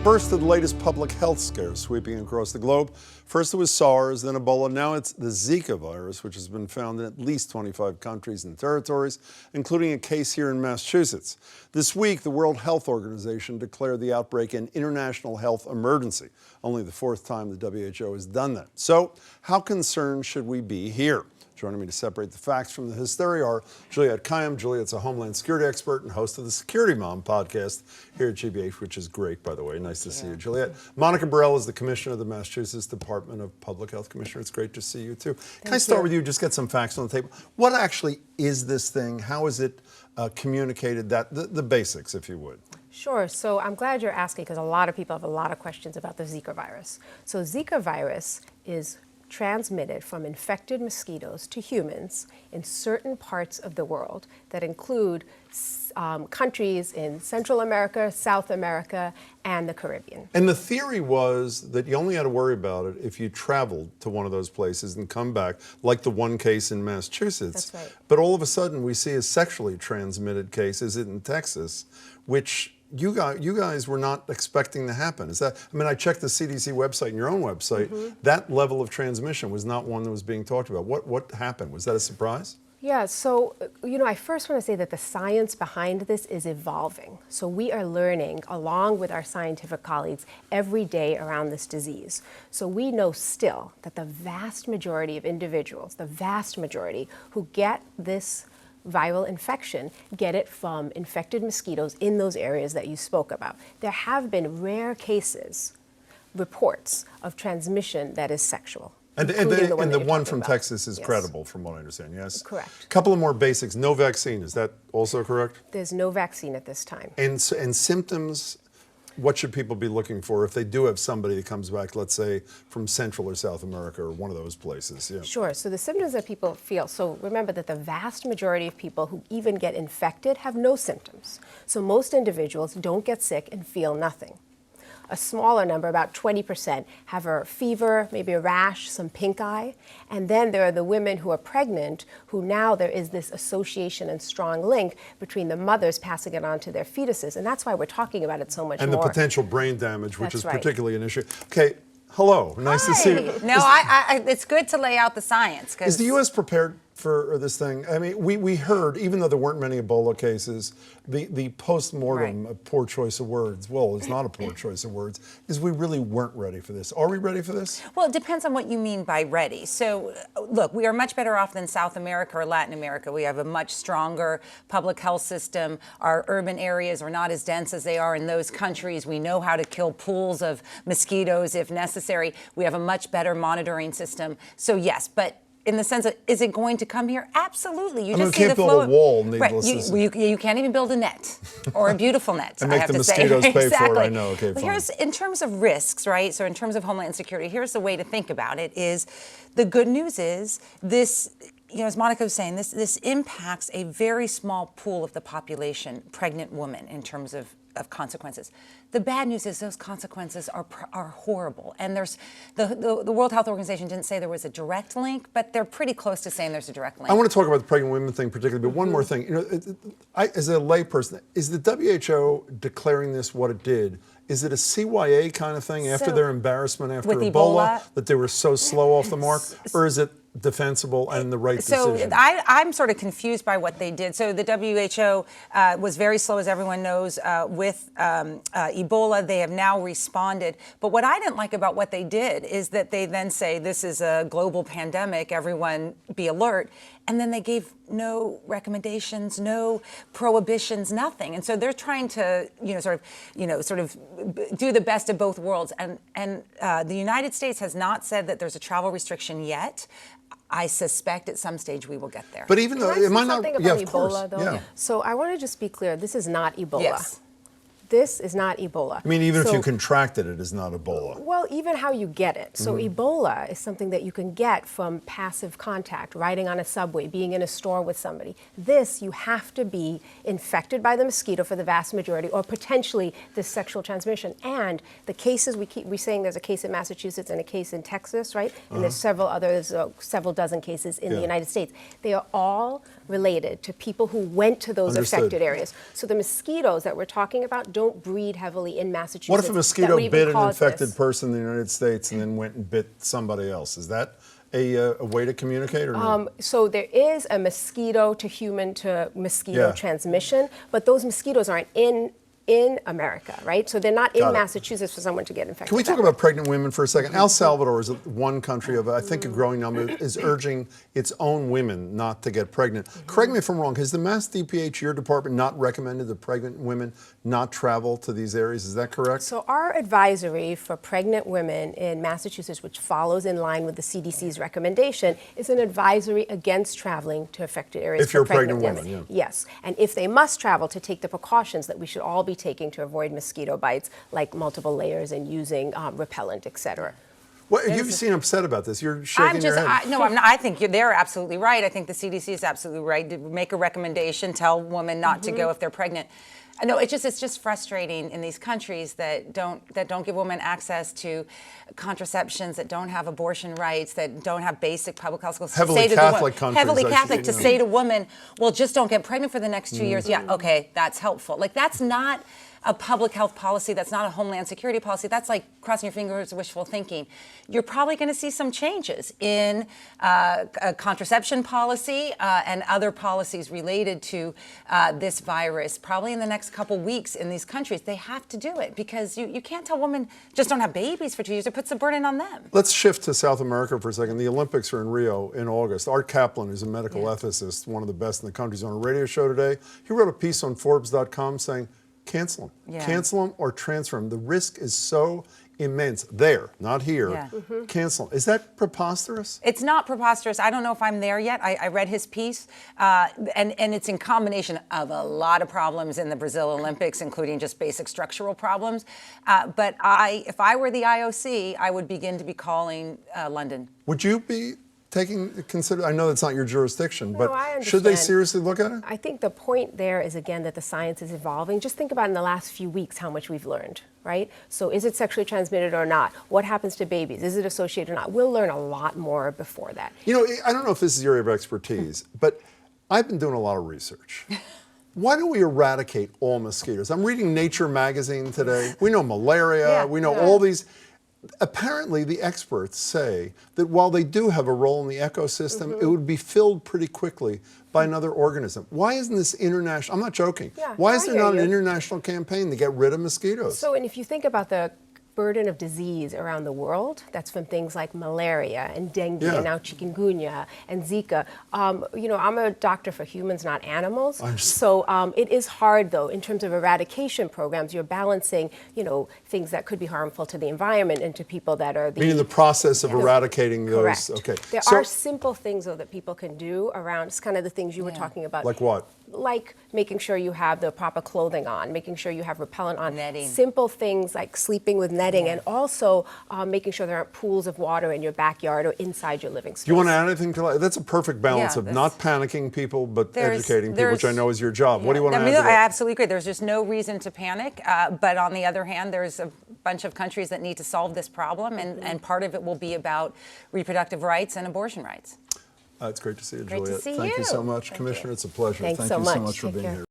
First, to the latest public health scares sweeping across the globe. First it was SARS, then Ebola. Now it's the Zika virus, which has been found in at least 25 countries and territories, including a case here in Massachusetts. This week, the World Health Organization declared the outbreak an international health emergency, only the fourth time the WHO has done that. So, how concerned should we be here? Joining me to separate the facts from the hysteria are Juliette Kayyem. Juliette's a Homeland Security expert and host of the Security Mom podcast here at GBH, which is great, by the way. Nice to see you, Juliette. Monica Burrell is the commissioner of the Massachusetts Department of Public Health. Commissioner, it's great to see you, too. Can I start with you, just get some facts on the table? What actually is this thing? How is it communicated? The basics, if you would. Sure. So I'm glad you're asking because a lot of people have a lot of questions about the Zika virus. So Zika virus is transmitted from infected mosquitoes to humans in certain parts of the world that include countries in Central America, South America, and the Caribbean. And the theory was that you only had to worry about it if you traveled to one of those places and come back, like the one case in Massachusetts. That's right. But all of a sudden, we see a sexually transmitted case, is it in Texas, which you guys were not expecting to happen. Is that? I mean, I checked the CDC website and your own website. Mm-hmm. That level of transmission was not one that was being talked about. What happened? Was that a surprise? Yeah, so, I first want to say that the science behind this is evolving. So we are learning, along with our scientific colleagues, every day around this disease. So we know still that the vast majority of individuals, the vast majority who get this viral infection, get it from infected mosquitoes in those areas that you spoke about. There have been rare cases, reports of transmission that is sexual. And the one from Texas is credible, from what I understand, yes? Correct. A couple of more basics. No vaccine, is that also correct? There's no vaccine at this time. And symptoms, what should people be looking for if they do have somebody that comes back, let's say, from Central or South America or one of those places? Yeah. Sure. So the symptoms that people feel, so remember that the vast majority of people who even get infected have no symptoms. So most individuals don't get sick and feel nothing. A smaller number, about 20%, have a fever, maybe a rash, some pink eye. And then there are the women who are pregnant, who now there is this association and strong link between the mothers passing it on to their fetuses. And that's why we're talking about it so much more. And the potential brain damage, which is right. particularly an issue. Okay, hello. Nice to see you. No, it's good to lay out the science. Is the U.S. prepared for this thing? I mean, we heard, even though there weren't many Ebola cases, the post-mortem, right. A poor choice of words, well, it's not a poor choice of words, is we really weren't ready for this. Are we ready for this? Well, it depends on what you mean by ready. So, look, we are much better off than South America or Latin America. We have a much stronger public health system. Our urban areas are not as dense as they are in those countries. We know how to kill pools of mosquitoes if necessary. We have a much better monitoring system. So, yes, but in the sense of, is it going to come here? Absolutely. You just see the flow. You can't build a wall, needless to say. You can't even build a net, or a beautiful net, and I make have the to mosquitoes say. pay Exactly. for it, I know. Okay, fine. In terms of risks, right, so in terms of Homeland Security, here's the way to think about it is, the good news is this, as Monica was saying, this impacts a very small pool of the population, pregnant women, in terms of consequences. The bad news is those consequences are horrible. And there's the World Health Organization didn't say there was a direct link, but they're pretty close to saying there's a direct link. I want to talk about the pregnant women thing particularly, but one more thing. As a layperson, is the WHO declaring this what it did? Is it a CYA kind of thing after their embarrassment after Ebola, that they were so slow off the mark? Or is it defensible and the right decision? So I'm sort of confused by what they did. So the WHO was very slow, as everyone knows, with Ebola. They have now responded. But what I didn't like about what they did is that they then say this is a global pandemic, everyone be alert. And then they gave no recommendations, no prohibitions, nothing. And so they're trying to, sort of do the best of both worlds. And the United States has not said that there's a travel restriction yet. I suspect at some stage we will get there. But even though it might not, about of course. Ebola, though? Yeah. So I want to just be clear. This is not Ebola. Yes. This is not Ebola. I mean, even if you contracted it, it's not Ebola. Well, even how you get it. So Ebola is something that you can get from passive contact, riding on a subway, being in a store with somebody. This, you have to be infected by the mosquito for the vast majority, or potentially the sexual transmission. And the cases, we're saying there's a case in Massachusetts and a case in Texas, right? And there's several others, several dozen cases in the United States. They are all related to people who went to those affected areas. So the mosquitoes that we're talking about don't breed heavily in Massachusetts. What if a mosquito that would even bit an cause infected this. person in the United States and then went and bit somebody else? Is that a way to communicate or no? So there is a mosquito to human to mosquito Yeah. transmission, but those mosquitoes aren't in America, right? So they're not in Got it. Massachusetts for someone to get infected. Can we talk that way. about pregnant women for a second? El Salvador is one country of, I think, a growing number, is urging its own women not to get pregnant. Correct me if I'm wrong. Has the Mass DPH, your department, not recommended that pregnant women not travel to these areas? Is that correct? So our advisory for pregnant women in Massachusetts, which follows in line with the CDC's recommendation, is an advisory against traveling to affected areas If you're for a pregnant pregnant women. woman, yeah. Yes, and if they must travel, to take the precautions that we should all be taking to avoid mosquito bites, like multiple layers and using repellent, et cetera. Well, you seem upset about this. You're shaking your head. No, I'm not. I think they're absolutely right. I think the CDC is absolutely right to make a recommendation, tell women not to go if they're pregnant. No, it's just frustrating in these countries that don't give women access to contraceptions, that don't have abortion rights, that don't have basic public health schools. Heavily Catholic countries, heavily I should Catholic, to know. say to women, well, just don't get pregnant for the next 2 years. Yeah, okay, that's helpful. Like, that's not a public health policy. That's not a homeland security policy. That's like crossing your fingers, wishful thinking. You're probably going to see some changes in a contraception policy and other policies related to this virus, probably in the next couple weeks in these countries. They have to do it because you can't tell women just don't have babies for 2 years. It puts a burden on them. Let's shift to South America for a second. The Olympics are in Rio in August. Art Kaplan, who's a medical ethicist, one of the best in the country, is on a radio show today. He wrote a piece on Forbes.com saying, cancel them. Yeah. Cancel them or transfer them. The risk is so immense. There, not here. Yeah. Cancel them. Is that preposterous? It's not preposterous. I don't know if I'm there yet. I read his piece, and it's in combination of a lot of problems in the Brazil Olympics, including just basic structural problems. But if I were the IOC, I would begin to be calling London. Would you be I know that's not your jurisdiction, but I should they understand. seriously look at it? I think the point there is, again, that the science is evolving. Just think about in the last few weeks how much we've learned, right? So is it sexually transmitted or not? What happens to babies? Is it associated or not? We'll learn a lot more before that. You know, I don't know if this is your area of expertise, but I've been doing a lot of research. Why don't we eradicate all mosquitoes? I'm reading Nature magazine today. We know malaria, we know all these. Apparently, the experts say that while they do have a role in the ecosystem, it would be filled pretty quickly by another organism. Why isn't this international? I'm not joking. Yeah, Why no, is I there hear not an you. international campaign to get rid of mosquitoes? So, and if you think about the burden of disease around the world, that's from things like malaria and dengue and now chikungunya and Zika. You know, I'm a doctor for humans, not animals. So it is hard, though, in terms of eradication programs. You're balancing, you know, things that could be harmful to the environment and to people that are Meaning the process of eradicating those. Correct. Okay. There are simple things, though, that people can do around. It's kind of the things you were talking about. Like what? Like making sure you have the proper clothing on, making sure you have repellent on. Netting. Simple things like sleeping with netting, and also making sure there aren't pools of water in your backyard or inside your living space. Do you want to add anything to that? That's a perfect balance of not panicking people, but educating people, which I know is your job. What do you want to add to that? I absolutely agree. There's just no reason to panic. But on the other hand, there's a bunch of countries that need to solve this problem, and part of it will be about reproductive rights and abortion rights. It's great to see you, Great to Juliet. see Thank you you. so much. Thank Commissioner, you. it's a pleasure. Thanks Thank so you so much. much for Take being care. here.